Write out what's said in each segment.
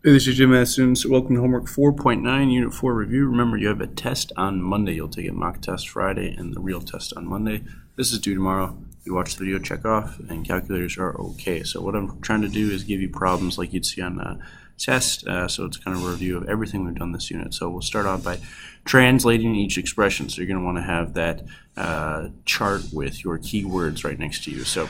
Hey, this is Jim Math students. Welcome to Homework 4.9, Unit 4 review. Remember, you have a test on Monday. You'll take a mock test Friday and the real test on Monday. This is due tomorrow. You watch the video, check off, and calculators are okay. So what I'm trying to do is give you problems like you'd see on a test. So it's kind of a review of everything we've done this unit. So we'll start off by translating each expression. So you're going to want to have that chart with your keywords right next to you. So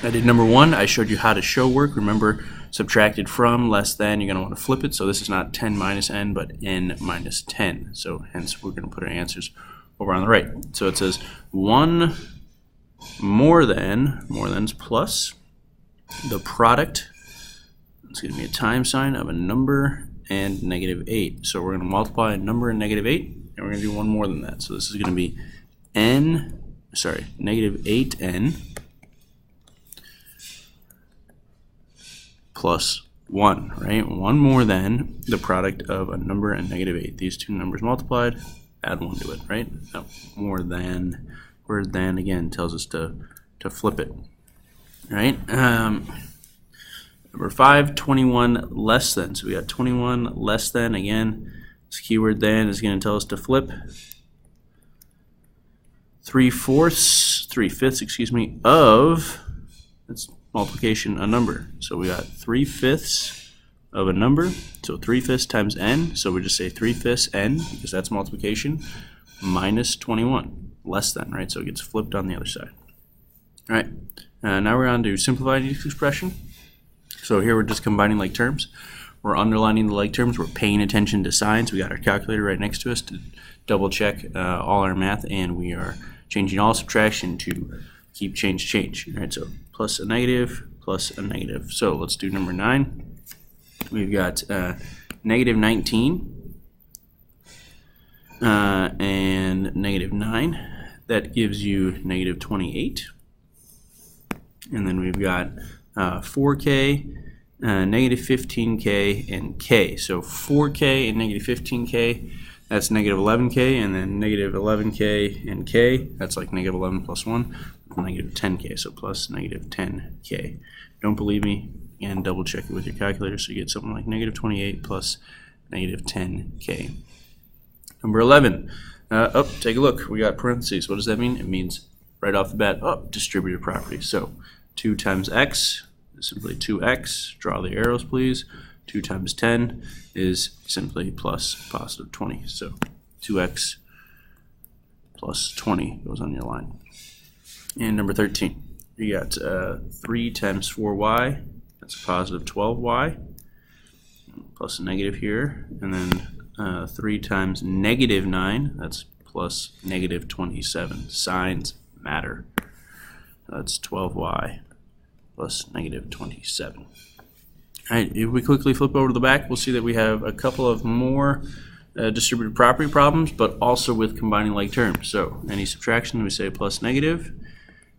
I did number 1. I showed you how to show work. Remember, subtracted from, less than, you're going to want to flip it. So this is not 10 minus n, but n minus 10. So hence, we're going to put our answers over on the right. So it says 1 more than's plus the product. It's going to be a time sign of a number and negative 8. So we're going to multiply a number and negative 8, and we're going to do one more than that. So this is going to be negative 8n plus 1, right? 1 more than the product of a number and negative 8. These two numbers multiplied, add 1 to it, right? No, more than, where than again tells us to flip it, right? Number 5, 21 less than. So we got 21 less than, again, this keyword then is going to tell us to flip 3/5, excuse me, of, that's multiplication a number. So we got 3/5 of a number. So 3/5 times n. So we just say 3/5 n because that's multiplication minus 21 less than, right? So it gets flipped on the other side. All right. Now we're on to simplifying each expression. So here we're just combining like terms. We're underlining the like terms. We're paying attention to signs. We got our calculator right next to us to double check all our math, and we are changing all subtraction to keep change. All right, so plus a negative, plus a negative. So let's do number 9. We've got negative 19 and negative 9. That gives you negative 28. And then we've got 4k, negative 15k, and k. So 4k and negative 15k, that's negative 11k, and then negative 11k and k, that's like negative 11 plus 1, negative 10k, so plus negative 10k. Don't believe me? Again, double check it with your calculator so you get something like negative 28 plus negative 10k. Number 11, take a look. We got parentheses. What does that mean? It means right off the bat, distributive property. So 2 times x is simply 2x. Draw the arrows, please. 2 times 10 is simply plus positive 20. So 2x plus 20 goes on your line. And number 13, you got 3 times 4y. That's a positive 12y. Plus a negative here. And then 3 times negative 9. That's plus negative 27. Signs matter. That's 12y plus negative 27. All right, if we quickly flip over to the back, we'll see that we have a couple of more distributive property problems, but also with combining like terms. So any subtraction, we say plus negative,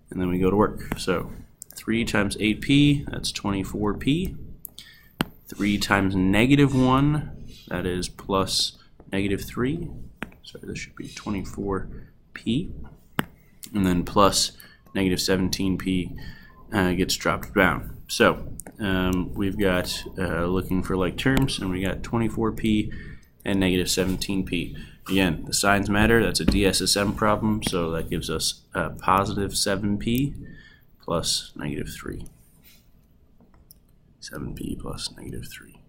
and then we go to work. So 3 times 8p, that's 24p. 3 times negative 1, that is plus negative 3. Sorry, this should be 24p. And then plus negative 17p gets dropped down. So we've got looking for like terms, and we got 24p and negative 17p. Again, the signs matter. That's a DSSM problem, so that gives us positive 7p plus negative 3. 7p plus negative 3.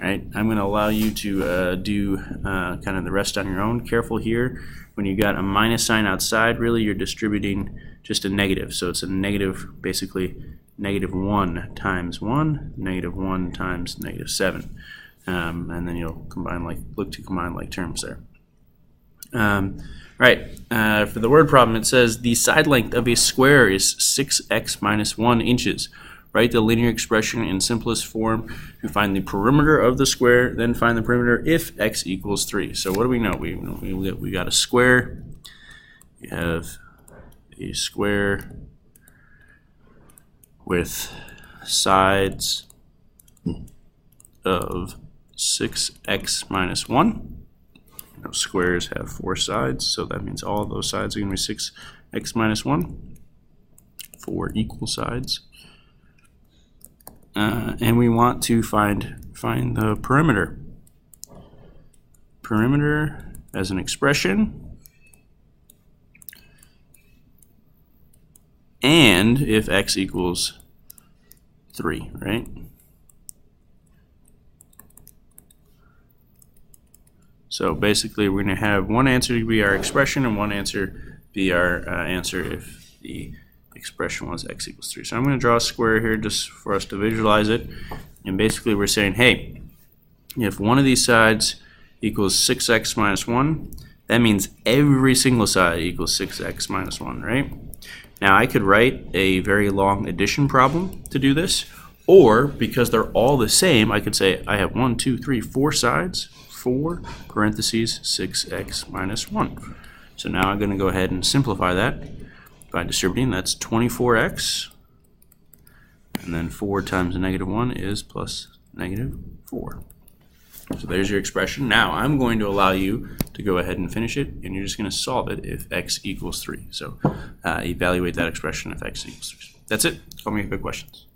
All right, I'm going to allow you to do kind of the rest on your own. Careful here. When you got a minus sign outside, really you're distributing just a negative. So it's a negative, basically negative 1 times 1, negative 1 times negative 7. And then you'll look to combine like terms there. Right, for the word problem, it says the side length of a square is 6x minus 1 inches. Write the linear expression in simplest form to find the perimeter of the square, then find the perimeter if x equals 3. So what do we know? We got a square. We have a square with sides of 6x minus 1. Squares have 4 sides, so that means all of those sides are going to be 6x minus 1. 4 equal sides. and we want to find the perimeter. Perimeter as an expression, and if x equals 3, right? So basically we're going to have one answer be our expression and one answer be our answer if the expression was x equals 3. So I'm going to draw a square here just for us to visualize it. And basically we're saying, hey, if one of these sides equals 6x minus 1, that means every single side equals 6x minus 1, right? Now I could write a very long addition problem to do this, or because they're all the same, I could say I have 1, 2, 3, 4 sides, 4 parentheses 6x minus 1. So now I'm going to go ahead and simplify that by distributing. That's 24x, and then 4 times the negative 1 is plus negative 4. So there's your expression. Now I'm going to allow you to go ahead and finish it, and you're just going to solve it if x equals 3. So evaluate that expression if x equals 3. That's it. Call me if you have questions.